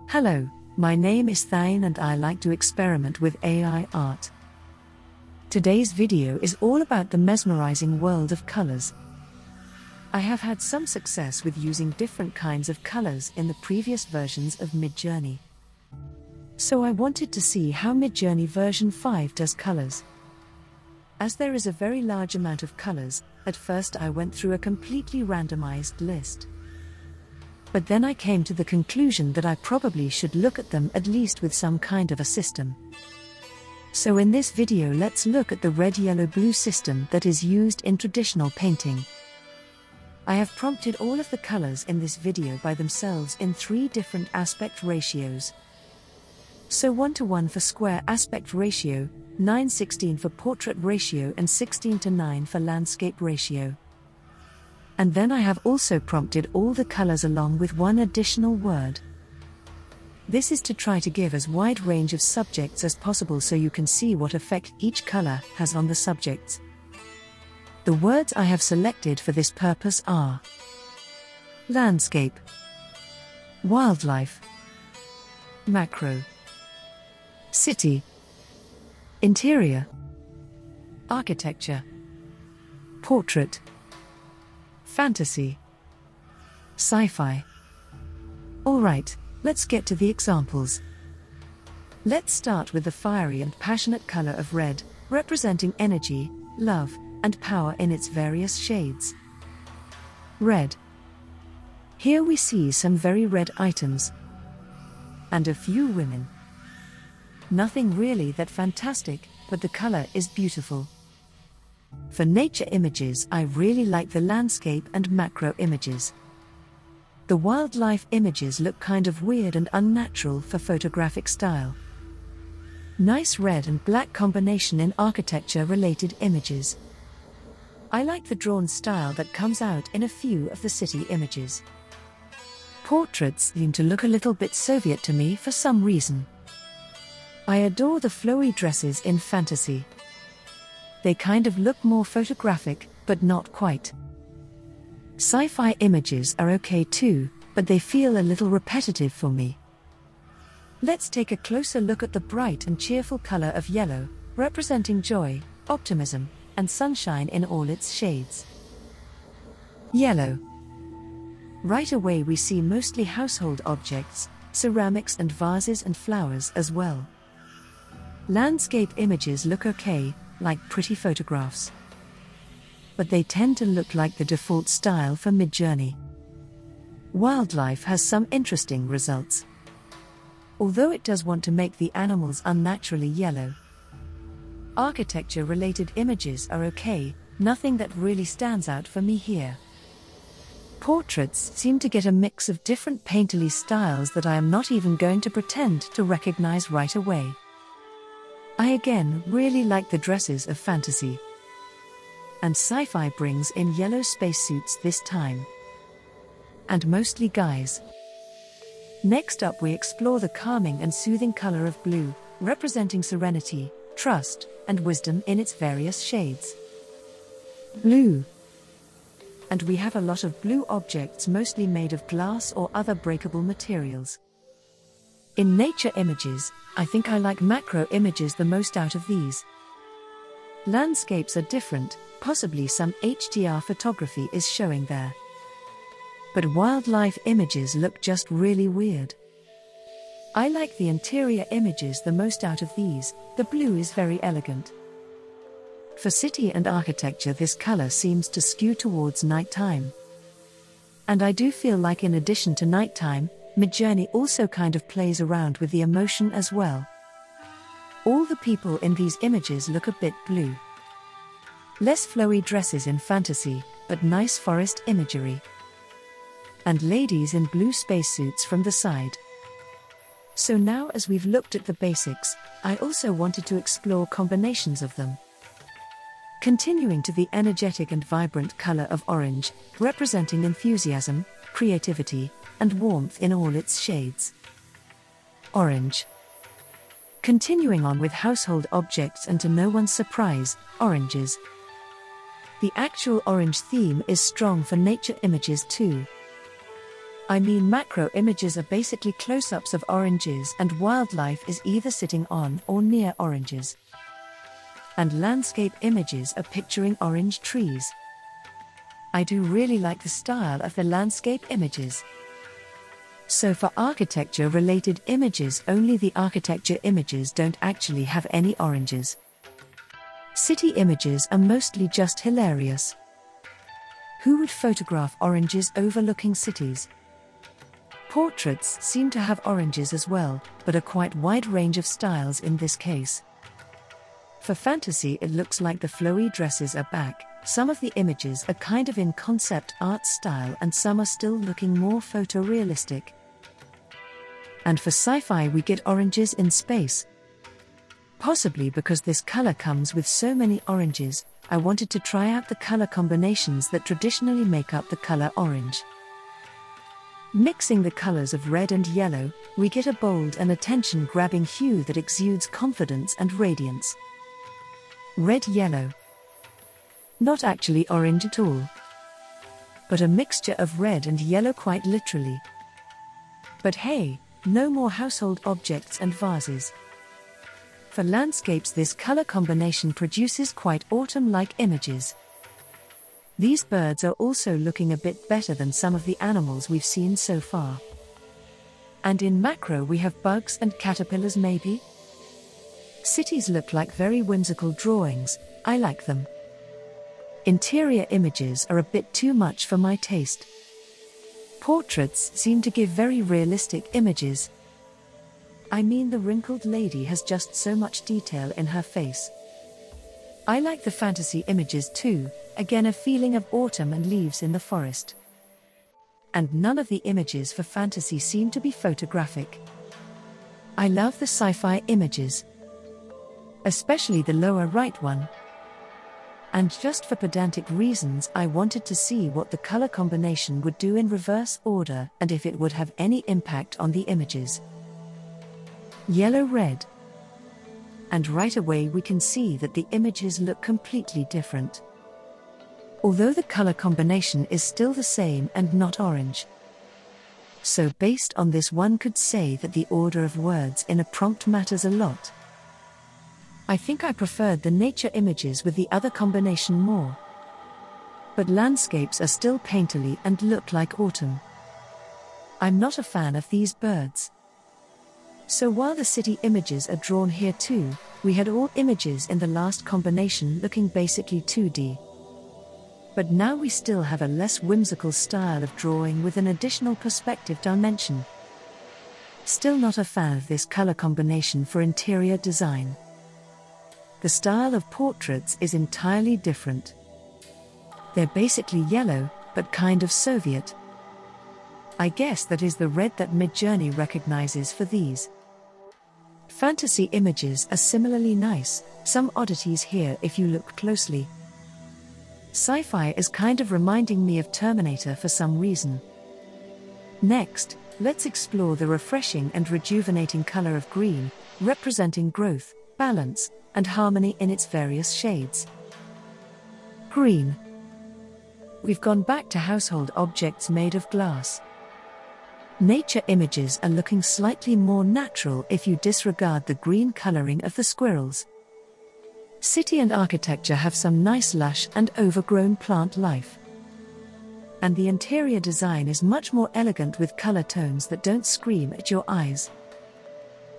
Hello, my name is Thane and I like to experiment with AI art. Today's video is all about the mesmerizing world of colors. I have had some success with using different kinds of colors in the previous versions of Midjourney. So I wanted to see how Midjourney version 5 does colors. As there is a very large amount of colors, at first I went through a completely randomized list. But then I came to the conclusion that I probably should look at them at least with some kind of a system. So in this video let's look at the red-yellow-blue system that is used in traditional painting. I have prompted all of the colors in this video by themselves in 3 different aspect ratios. So 1:1 for square aspect ratio, 9:16 for portrait ratio and 16:9 for landscape ratio. And then I have also prompted all the colors along with one additional word. This is to try to give as wide range of subjects as possible so you can see what effect each color has on the subjects. The words I have selected for this purpose are landscape, wildlife, macro, city, interior, architecture, portrait, fantasy, sci-fi. Alright, let's get to the examples. Let's start with the fiery and passionate color of red, representing energy, love, and power in its various shades. Red. Here we see some very red items. And a few women. Nothing really that fantastic, but the color is beautiful. For nature images, I really like the landscape and macro images. The wildlife images look kind of weird and unnatural for photographic style. Nice red and black combination in architecture-related images. I like the drawn style that comes out in a few of the city images. Portraits seem to look a little bit Soviet to me for some reason. I adore the flowy dresses in fantasy. They kind of look more photographic, but not quite. Sci-fi images are okay too, but they feel a little repetitive for me. Let's take a closer look at the bright and cheerful color of yellow, representing joy, optimism, and sunshine in all its shades. Yellow. Right away we see mostly household objects, ceramics and vases and flowers as well. Landscape images look okay, like pretty photographs. But they tend to look like the default style for Midjourney. Wildlife has some interesting results. Although it does want to make the animals unnaturally yellow. Architecture-related images are okay, nothing that really stands out for me here. Portraits seem to get a mix of different painterly styles that I am not even going to pretend to recognize right away. I again really like the dresses of fantasy. And sci-fi brings in yellow spacesuits this time. And mostly guys. Next up we explore the calming and soothing color of blue, representing serenity, trust, and wisdom in its various shades. Blue. And we have a lot of blue objects mostly made of glass or other breakable materials. In nature images, I think I like macro images the most out of these. Landscapes are different, possibly some HDR photography is showing there. But wildlife images look just really weird. I like the interior images the most out of these, the blue is very elegant. For city and architecture this color seems to skew towards nighttime. And I do feel like in addition to nighttime, Midjourney also kind of plays around with the emotion as well. All the people in these images look a bit blue. Less flowy dresses in fantasy, but nice forest imagery. And ladies in blue spacesuits from the side. So now as we've looked at the basics, I also wanted to explore combinations of them. Continuing to the energetic and vibrant color of orange, representing enthusiasm, creativity, and warmth in all its shades. Orange. Continuing on with household objects and to no one's surprise, oranges. The actual orange theme is strong for nature images too. I mean, macro images are basically close-ups of oranges, and wildlife is either sitting on or near oranges. And landscape images are picturing orange trees. I do really like the style of the landscape images. So for architecture-related images, only the architecture images don't actually have any oranges. City images are mostly just hilarious. Who would photograph oranges overlooking cities? Portraits seem to have oranges as well, but a quite wide range of styles in this case. For fantasy, it looks like the flowy dresses are back. Some of the images are kind of in concept art style, and some are still looking more photorealistic. And for sci-fi, we get oranges in space. Possibly because this color comes with so many oranges, I wanted to try out the color combinations that traditionally make up the color orange. Mixing the colors of red and yellow, we get a bold and attention-grabbing hue that exudes confidence and radiance. Red-yellow. Not actually orange at all, but a mixture of red and yellow quite literally. But hey, no more household objects and vases. For landscapes, this color combination produces quite autumn-like images. These birds are also looking a bit better than some of the animals we've seen so far. And in macro we have bugs and caterpillars maybe? Cities look like very whimsical drawings, I like them. Interior images are a bit too much for my taste. Portraits seem to give very realistic images. I mean, the wrinkled lady has just so much detail in her face. I like the fantasy images too, again a feeling of autumn and leaves in the forest. And none of the images for fantasy seem to be photographic. I love the sci-fi images, especially the lower right one. And just for pedantic reasons, I wanted to see what the color combination would do in reverse order and if it would have any impact on the images. Yellow-red. And right away we can see that the images look completely different. Although the color combination is still the same and not orange. So based on this, one could say that the order of words in a prompt matters a lot. I think I preferred the nature images with the other combination more. But landscapes are still painterly and look like autumn. I'm not a fan of these birds. So while the city images are drawn here too, we had all images in the last combination looking basically 2D. But now we still have a less whimsical style of drawing with an additional perspective dimension. Still not a fan of this color combination for interior design. The style of portraits is entirely different. They're basically yellow, but kind of Soviet. I guess that is the red that Midjourney recognizes for these. Fantasy images are similarly nice, some oddities here if you look closely. Sci-fi is kind of reminding me of Terminator for some reason. Next, let's explore the refreshing and rejuvenating color of green, representing growth, balance, and harmony in its various shades. Green. We've gone back to household objects made of glass. Nature images are looking slightly more natural if you disregard the green coloring of the squirrels. City and architecture have some nice lush and overgrown plant life. And the interior design is much more elegant with color tones that don't scream at your eyes.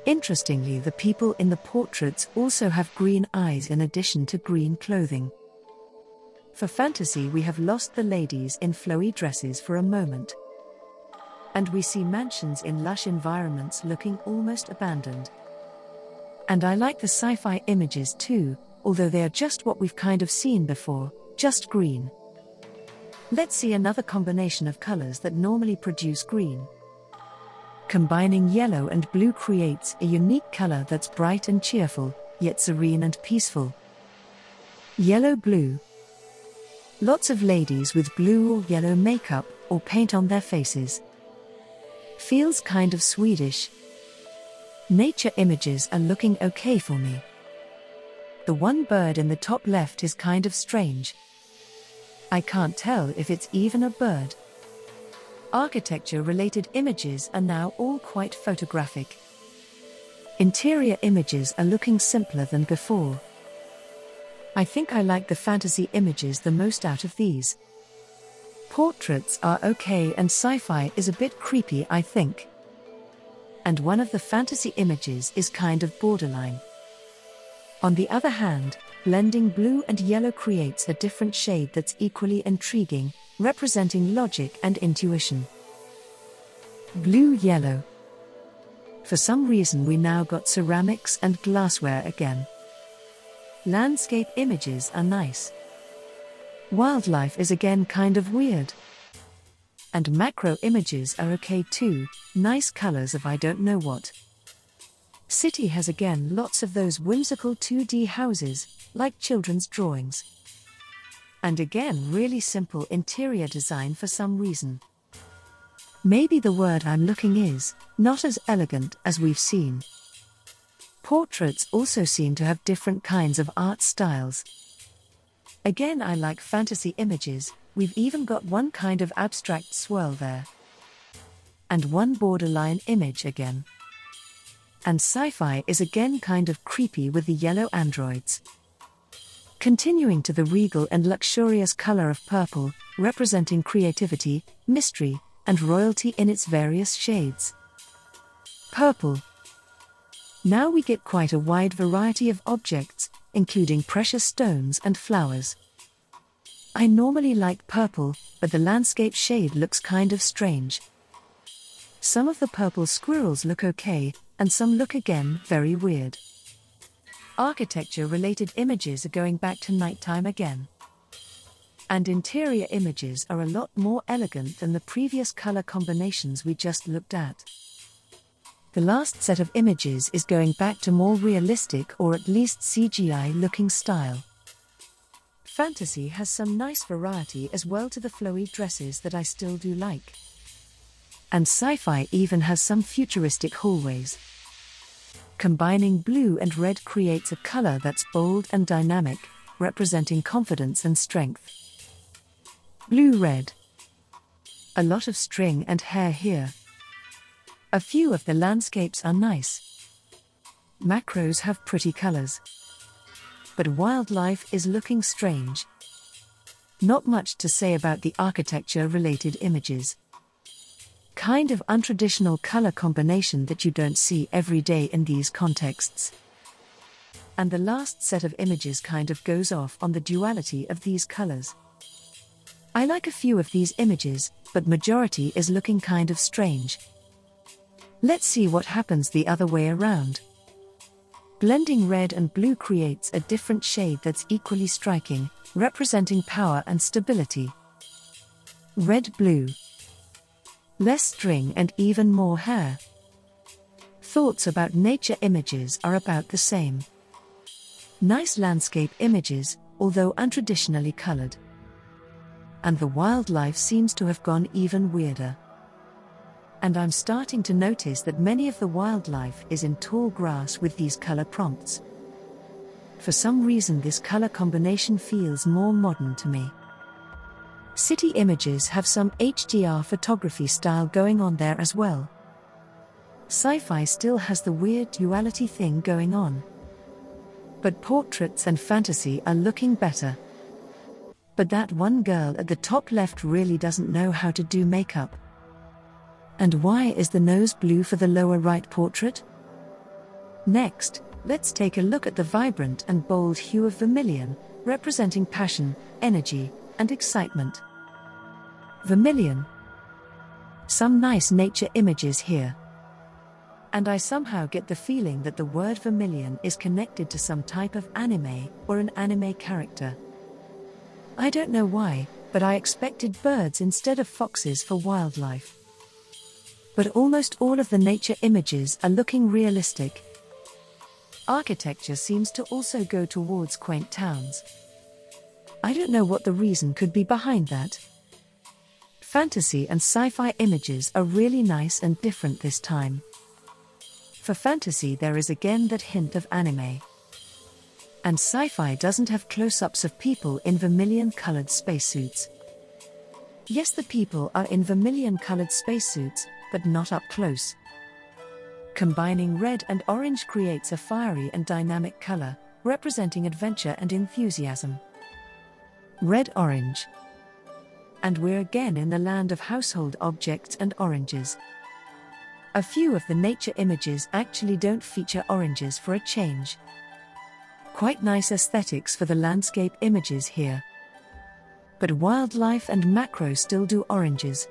Interestingly, the people in the portraits also have green eyes in addition to green clothing. For fantasy, we have lost the ladies in flowy dresses for a moment. And we see mansions in lush environments looking almost abandoned. And I like the sci-fi images too, although they are just what we've kind of seen before, just green. Let's see another combination of colors that normally produce green. Combining yellow and blue creates a unique color that's bright and cheerful, yet serene and peaceful. Yellow-blue. Lots of ladies with blue or yellow makeup or paint on their faces. Feels kind of Swedish. Nature images are looking okay for me. The one bird in the top left is kind of strange. I can't tell if it's even a bird. Architecture-related images are now all quite photographic. Interior images are looking simpler than before. I think I like the fantasy images the most out of these. Portraits are okay and sci-fi is a bit creepy, I think. And one of the fantasy images is kind of borderline. On the other hand, blending blue and yellow creates a different shade that's equally intriguing, representing logic and intuition. Blue-yellow. For some reason we now got ceramics and glassware again. Landscape images are nice. Wildlife is again kind of weird. And macro images are okay too, nice colors of I don't know what. City has again lots of those whimsical 2D houses, like children's drawings. And again really simple interior design for some reason. Maybe the word I'm looking is not as elegant as we've seen. Portraits also seem to have different kinds of art styles. Again, I like fantasy images, we've even got one kind of abstract swirl there. And one borderline image again. And sci-fi is again kind of creepy with the yellow androids. Continuing to the regal and luxurious color of purple, representing creativity, mystery, and royalty in its various shades. Purple. Now we get quite a wide variety of objects, including precious stones and flowers. I normally like purple, but the landscape shade looks kind of strange. Some of the purple squirrels look okay, and some look again very weird. Architecture-related images are going back to nighttime again. And interior images are a lot more elegant than the previous color combinations we just looked at. The last set of images is going back to more realistic or at least CGI-looking style. Fantasy has some nice variety as well to the flowy dresses that I still do like. And sci-fi even has some futuristic hallways. Combining blue and red creates a color that's bold and dynamic, representing confidence and strength. Blue-red. A lot of string and hair here. A few of the landscapes are nice. Macros have pretty colors. But wildlife is looking strange. Not much to say about the architecture-related images. Kind of untraditional color combination that you don't see every day in these contexts. And the last set of images kind of goes off on the duality of these colors. I like a few of these images, but majority is looking kind of strange. Let's see what happens the other way around. Blending red and blue creates a different shade that's equally striking, representing power and stability. Red-blue. Less string and even more hair. Thoughts about nature images are about the same. Nice landscape images, although untraditionally colored. And the wildlife seems to have gone even weirder. And I'm starting to notice that many of the wildlife is in tall grass with these color prompts. For some reason this color combination feels more modern to me. City images have some HDR photography style going on there as well. Sci-fi still has the weird duality thing going on. But portraits and fantasy are looking better. But that one girl at the top left really doesn't know how to do makeup. And why is the nose blue for the lower right portrait? Next, let's take a look at the vibrant and bold hue of vermilion, representing passion, energy, and excitement. Vermilion. Some nice nature images here. And I somehow get the feeling that the word vermilion is connected to some type of anime or an anime character. I don't know why, but I expected birds instead of foxes for wildlife. But almost all of the nature images are looking realistic. Architecture seems to also go towards quaint towns. I don't know what the reason could be behind that. Fantasy and sci-fi images are really nice and different this time. For fantasy there is again that hint of anime. And sci-fi doesn't have close-ups of people in vermilion-colored spacesuits. Yes, the people are in vermilion-colored spacesuits, but not up close. Combining red and orange creates a fiery and dynamic color, representing adventure and enthusiasm. Red-orange. And we're again in the land of household objects and oranges. A few of the nature images actually don't feature oranges for a change. Quite nice aesthetics for the landscape images here. But wildlife and macro still do oranges.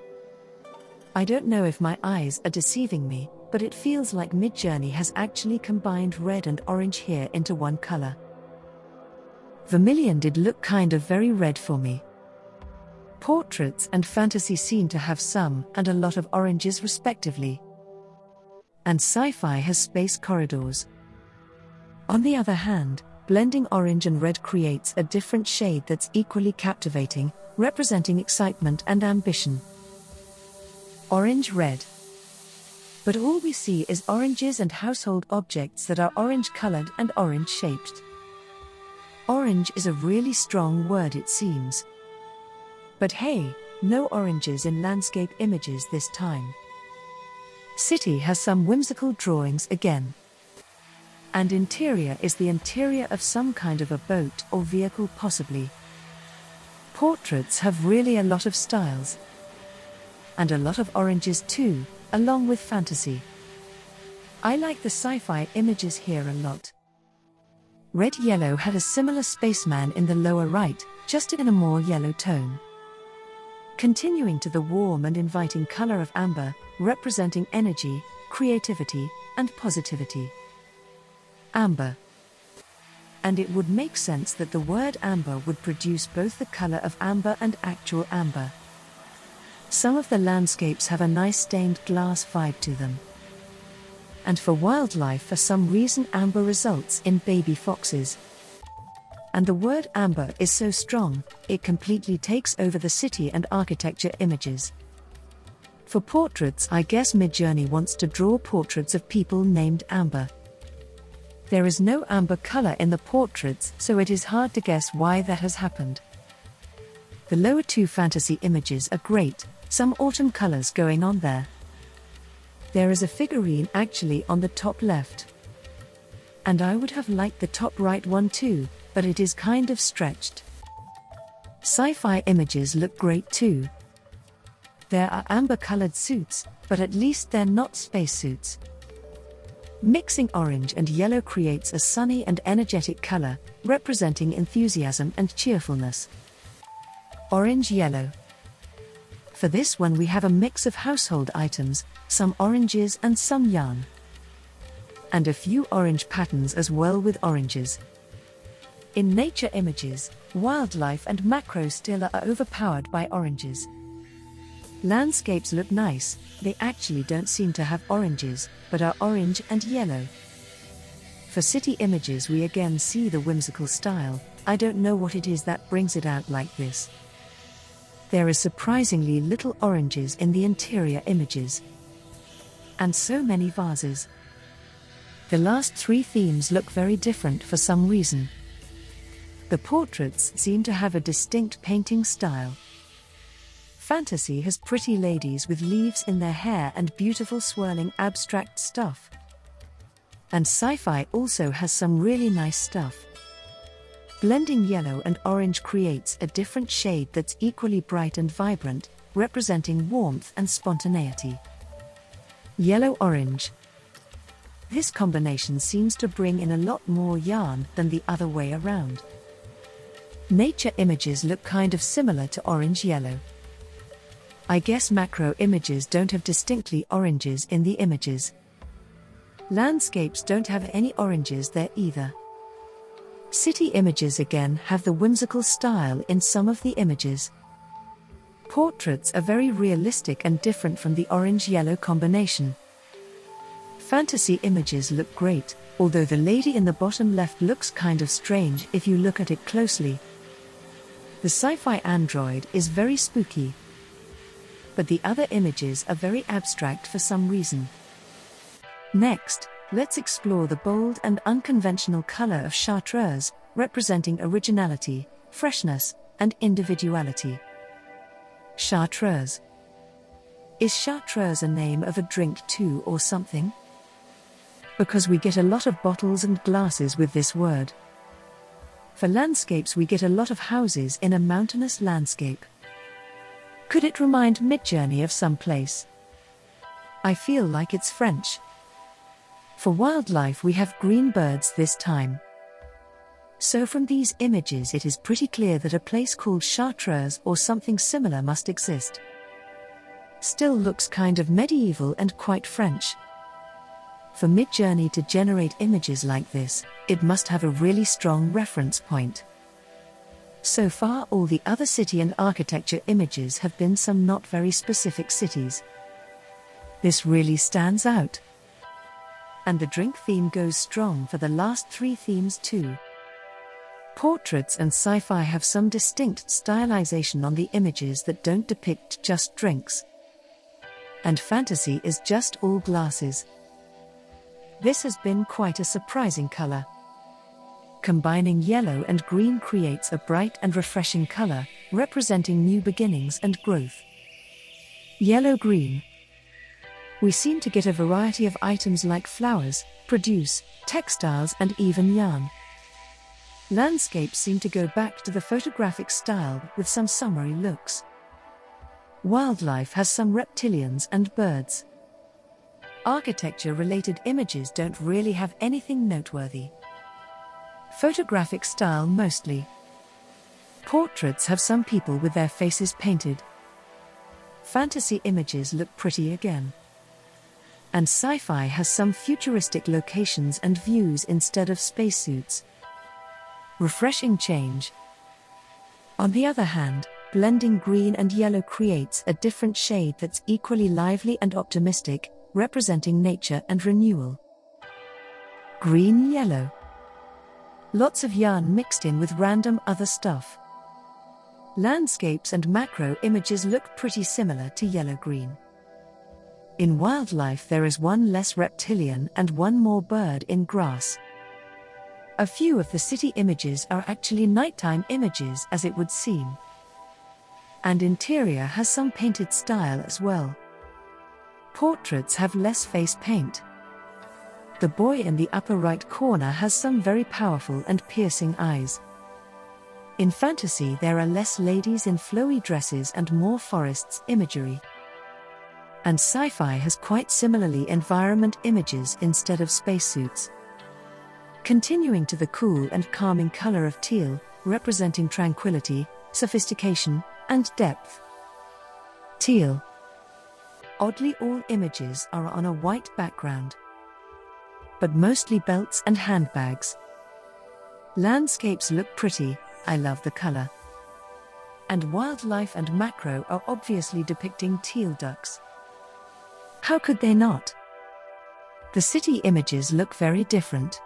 I don't know if my eyes are deceiving me, but it feels like Midjourney has actually combined red and orange here into one color. Vermilion did look kind of very red for me. Portraits and fantasy seem to have some and a lot of oranges respectively. And sci-fi has space corridors. On the other hand, blending orange and red creates a different shade that's equally captivating, representing excitement and ambition. Orange-red. But all we see is oranges and household objects that are orange-colored and orange-shaped. Orange is a really strong word, it seems. But hey, no oranges in landscape images this time. City has some whimsical drawings again. And interior is the interior of some kind of a boat or vehicle possibly. Portraits have really a lot of styles. And a lot of oranges too, along with fantasy. I like the sci-fi images here a lot. Red-yellow had a similar spaceman in the lower right, just in a more yellow tone. Continuing to the warm and inviting color of amber, representing energy, creativity, and positivity. Amber. And it would make sense that the word amber would produce both the color of amber and actual amber. Some of the landscapes have a nice stained glass vibe to them. And for wildlife, for some reason, amber results in baby foxes. And the word amber is so strong, it completely takes over the city and architecture images. For portraits, I guess Midjourney wants to draw portraits of people named Amber. There is no amber color in the portraits, so it is hard to guess why that has happened. The lower two fantasy images are great, some autumn colors going on there. There is a figurine actually on the top left. And I would have liked the top right one too, but it is kind of stretched. Sci-fi images look great too. There are amber-colored suits, but at least they're not spacesuits. Mixing orange and yellow creates a sunny and energetic color, representing enthusiasm and cheerfulness. Orange-yellow. For this one we have a mix of household items, some oranges and some yarn. And a few orange patterns as well with oranges. In nature images, wildlife and macro still are overpowered by oranges. Landscapes look nice, they actually don't seem to have oranges, but are orange and yellow. For city images we again see the whimsical style, I don't know what it is that brings it out like this. There is surprisingly little oranges in the interior images. And so many vases. The last three themes look very different for some reason. The portraits seem to have a distinct painting style. Fantasy has pretty ladies with leaves in their hair and beautiful swirling abstract stuff. And sci-fi also has some really nice stuff. Blending yellow and orange creates a different shade that's equally bright and vibrant, representing warmth and spontaneity. Yellow-orange. This combination seems to bring in a lot more yarn than the other way around. Nature images look kind of similar to orange-yellow. I guess macro images don't have distinctly oranges in the images. Landscapes don't have any oranges there either. City images again have the whimsical style in some of the images. Portraits are very realistic and different from the orange-yellow combination. Fantasy images look great, although the lady in the bottom left looks kind of strange if you look at it closely. The sci-fi android is very spooky. But the other images are very abstract for some reason. Next, let's explore the bold and unconventional color of chartreuse, representing originality, freshness, and individuality. Chartreuse. Is chartreuse a name of a drink too or something? Because we get a lot of bottles and glasses with this word. For landscapes we get a lot of houses in a mountainous landscape. Could it remind Midjourney of some place? I feel like it's French. For wildlife we have green birds this time. So from these images it is pretty clear that a place called Chartreuse or something similar must exist. Still looks kind of medieval and quite French. For Midjourney to generate images like this, it must have a really strong reference point. So far all the other city and architecture images have been some not very specific cities. This really stands out. And the drink theme goes strong for the last three themes too. Portraits and sci-fi have some distinct stylization on the images that don't depict just drinks. And fantasy is just all glasses. This has been quite a surprising color. Combining yellow and green creates a bright and refreshing color, representing new beginnings and growth. Yellow-green. We seem to get a variety of items like flowers, produce, textiles and even yarn. Landscapes seem to go back to the photographic style with some summery looks. Wildlife has some reptilians and birds. Architecture-related images don't really have anything noteworthy. Photographic style mostly. Portraits have some people with their faces painted. Fantasy images look pretty again. And sci-fi has some futuristic locations and views instead of spacesuits. Refreshing change. On the other hand, blending green and yellow creates a different shade that's equally lively and optimistic, representing nature and renewal. Green-yellow. Lots of yarn mixed in with random other stuff. Landscapes and macro images look pretty similar to yellow-green. In wildlife there is one less reptilian and one more bird in grass. A few of the city images are actually nighttime images as it would seem. And interior has some painted style as well. Portraits have less face paint. The boy in the upper right corner has some very powerful and piercing eyes. In fantasy there are less ladies in flowy dresses and more forests imagery. And sci-fi has quite similarly environment images instead of spacesuits. Continuing to the cool and calming color of teal, representing tranquility, sophistication, and depth. Teal. Oddly all images are on a white background. But mostly belts and handbags. Landscapes look pretty, I love the color. And wildlife and macro are obviously depicting teal ducks. How could they not? The city images look very different.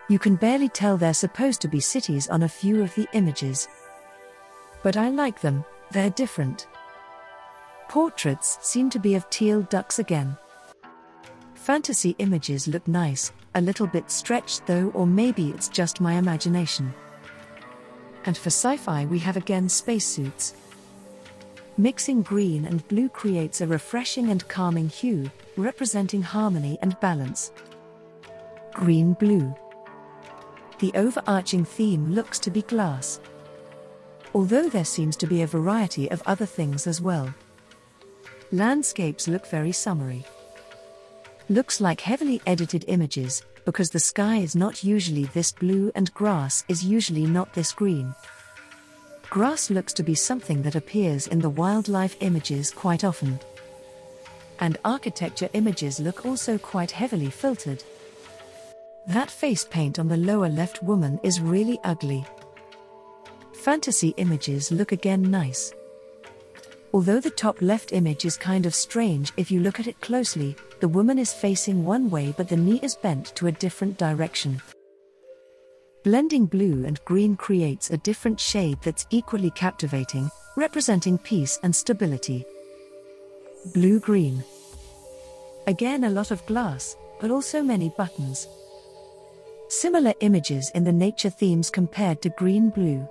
You can barely tell they're supposed to be cities on a few of the images. But I like them, they're different. Portraits seem to be of teal ducks again. Fantasy images look nice, a little bit stretched though, or maybe it's just my imagination. And for sci-fi we have again spacesuits. Mixing green and blue creates a refreshing and calming hue, representing harmony and balance. Green-blue. The overarching theme looks to be glass. Although there seems to be a variety of other things as well. Landscapes look very summery. Looks like heavily edited images, because the sky is not usually this blue and grass is usually not this green. Grass looks to be something that appears in the wildlife images quite often. And architecture images look also quite heavily filtered. That face paint on the lower left woman is really ugly. Fantasy images look again nice. Although the top left image is kind of strange if you look at it closely, the woman is facing one way but the knee is bent to a different direction. Blending blue and green creates a different shade that's equally captivating, representing peace and stability. Blue-green. Again a lot of glass, but also many buttons. Similar images in the nature themes compared to green-blue.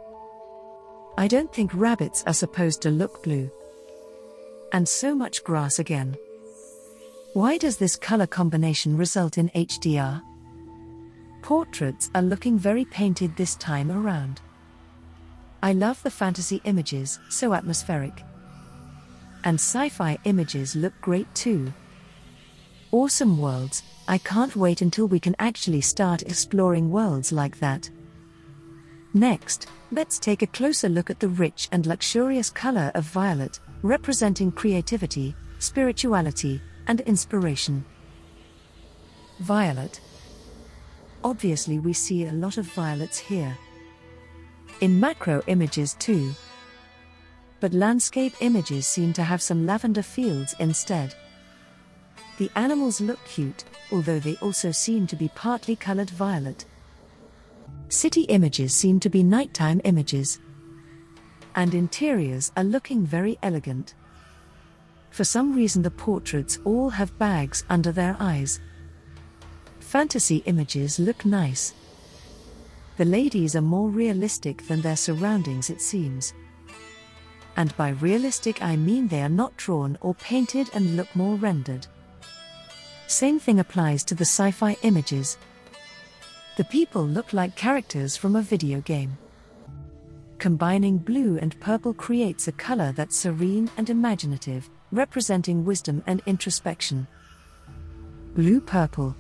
I don't think rabbits are supposed to look blue. And so much grass again. Why does this color combination result in HDR? Portraits are looking very painted this time around. I love the fantasy images, so atmospheric. And sci-fi images look great too. Awesome worlds, I can't wait until we can actually start exploring worlds like that. Next, let's take a closer look at the rich and luxurious color of violet, representing creativity, spirituality, and inspiration. Violet. Obviously we see a lot of violets here. In macro images too. But landscape images seem to have some lavender fields instead. The animals look cute, although they also seem to be partly colored violet. City images seem to be nighttime images. And interiors are looking very elegant. For some reason the portraits all have bags under their eyes. Fantasy images look nice. The ladies are more realistic than their surroundings, it seems. And by realistic I mean they are not drawn or painted and look more rendered. Same thing applies to the sci-fi images. The people look like characters from a video game. Combining blue and purple creates a color that's serene and imaginative, representing wisdom and introspection. Blue-purple.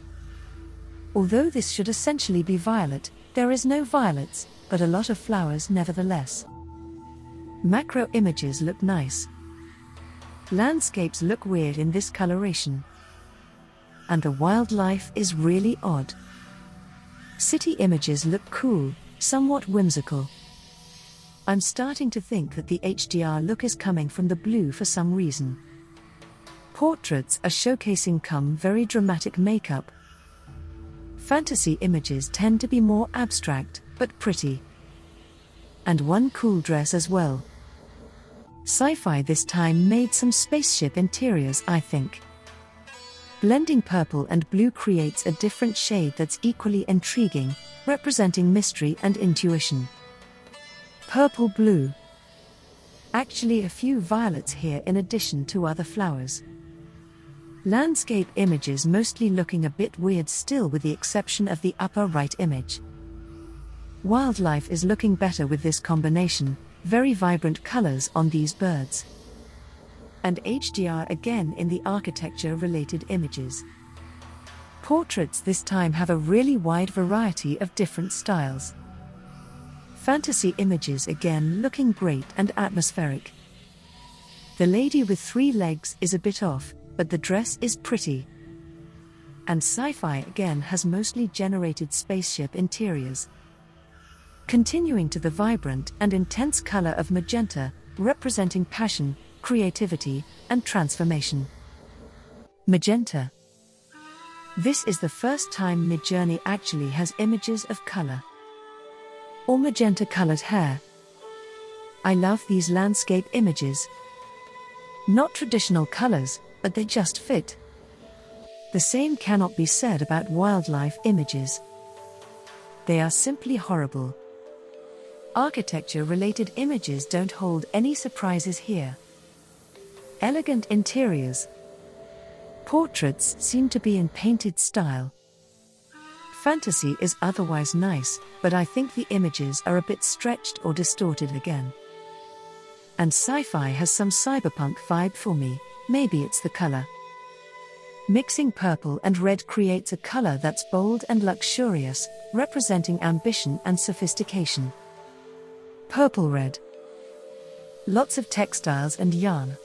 Although this should essentially be violet, there is no violets, but a lot of flowers nevertheless. Macro images look nice. Landscapes look weird in this coloration. And the wildlife is really odd. City images look cool, somewhat whimsical. I'm starting to think that the HDR look is coming from the blue for some reason. Portraits are showcasing very dramatic makeup. Fantasy images tend to be more abstract, but pretty. And one cool dress as well. Sci-fi this time made some spaceship interiors, I think. Blending purple and blue creates a different shade that's equally intriguing, representing mystery and intuition. Purple-blue. Actually a few violets here in addition to other flowers. Landscape images mostly looking a bit weird still with the exception of the upper right image. Wildlife is looking better with this combination, very vibrant colors on these birds. And HDR again in the architecture-related images. Portraits this time have a really wide variety of different styles. Fantasy images again looking great and atmospheric. The lady with 3 legs is a bit off, but the dress is pretty. And sci-fi again has mostly generated spaceship interiors. Continuing to the vibrant and intense color of magenta, representing passion, creativity, and transformation. Magenta. This is the first time Midjourney actually has images of color. Or magenta-colored hair. I love these landscape images. Not traditional colors, but they just fit. The same cannot be said about wildlife images. They are simply horrible. Architecture-related images don't hold any surprises here. Elegant interiors. Portraits seem to be in painted style. Fantasy is otherwise nice, but I think the images are a bit stretched or distorted again. And sci-fi has some cyberpunk vibe for me, maybe it's the color. Mixing purple and red creates a color that's bold and luxurious, representing ambition and sophistication. Purple-red. Lots of textiles and yarn.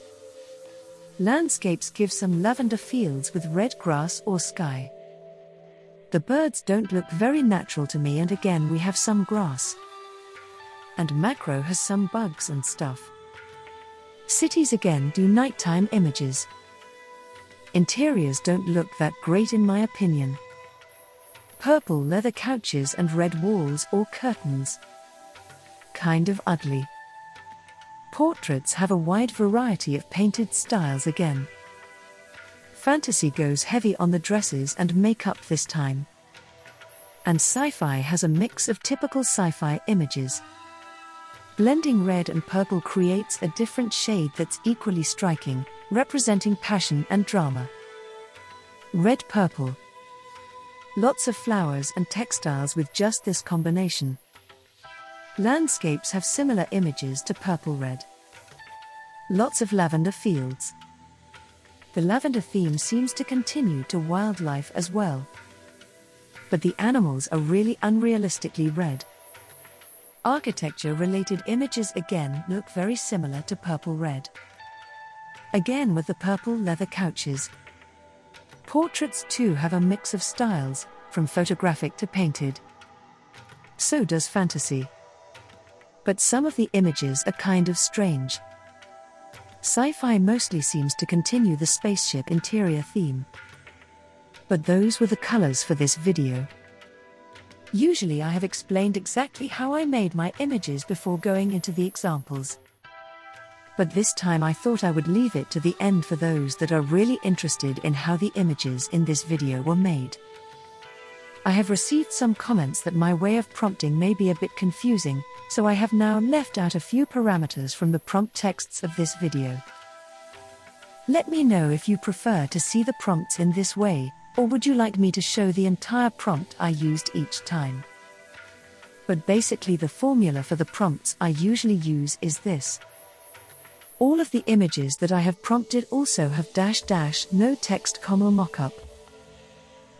Landscapes give some lavender fields with red grass or sky. The birds don't look very natural to me, and again we have some grass. And macro has some bugs and stuff. Cities again do nighttime images. Interiors don't look that great in my opinion. Purple leather couches and red walls or curtains. Kind of ugly. Portraits have a wide variety of painted styles again. Fantasy goes heavy on the dresses and makeup this time. And sci-fi has a mix of typical sci-fi images. Blending red and purple creates a different shade that's equally striking, representing passion and drama. Red-purple. Lots of flowers and textiles with just this combination. Landscapes have similar images to purple-red. Lots of lavender fields. The lavender theme seems to continue to wildlife as well. But the animals are really unrealistically red. Architecture-related images again look very similar to purple-red. Again with the purple leather couches. Portraits too have a mix of styles, from photographic to painted. So does fantasy. But some of the images are kind of strange. Sci-fi mostly seems to continue the spaceship interior theme. But those were the colors for this video. Usually I have explained exactly how I made my images before going into the examples. But this time I thought I would leave it to the end for those that are really interested in how the images in this video were made. I have received some comments that my way of prompting may be a bit confusing, so I have now left out a few parameters from the prompt texts of this video. Let me know if you prefer to see the prompts in this way, or would you like me to show the entire prompt I used each time? But basically the formula for the prompts I usually use is this. All of the images that I have prompted also have -- no text, mockup.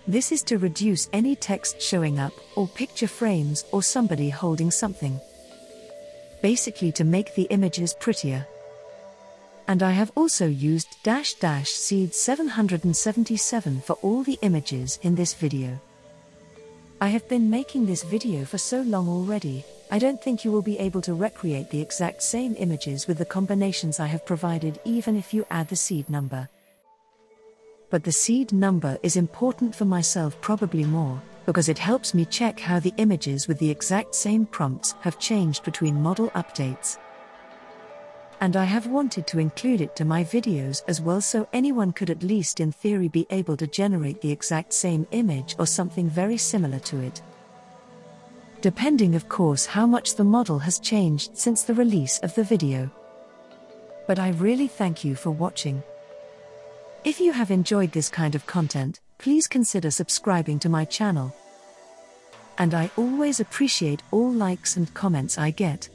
This is to reduce any text showing up, or picture frames, or somebody holding something. Basically to make the images prettier. And I have also used -- seed 777 for all the images in this video. I have been making this video for so long already, I don't think you will be able to recreate the exact same images with the combinations I have provided even if you add the seed number. But the seed number is important for myself probably more, because it helps me check how the images with the exact same prompts have changed between model updates. And I have wanted to include it to my videos as well, so anyone could at least in theory be able to generate the exact same image or something very similar to it. Depending of course how much the model has changed since the release of the video. But I really thank you for watching. If you have enjoyed this kind of content, please consider subscribing to my channel. And I always appreciate all likes and comments I get.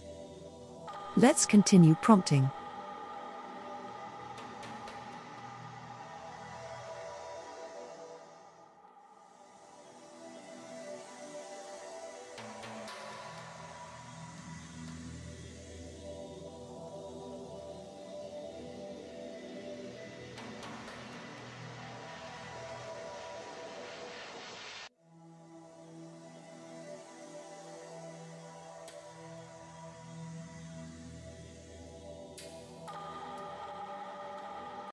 Let's continue prompting.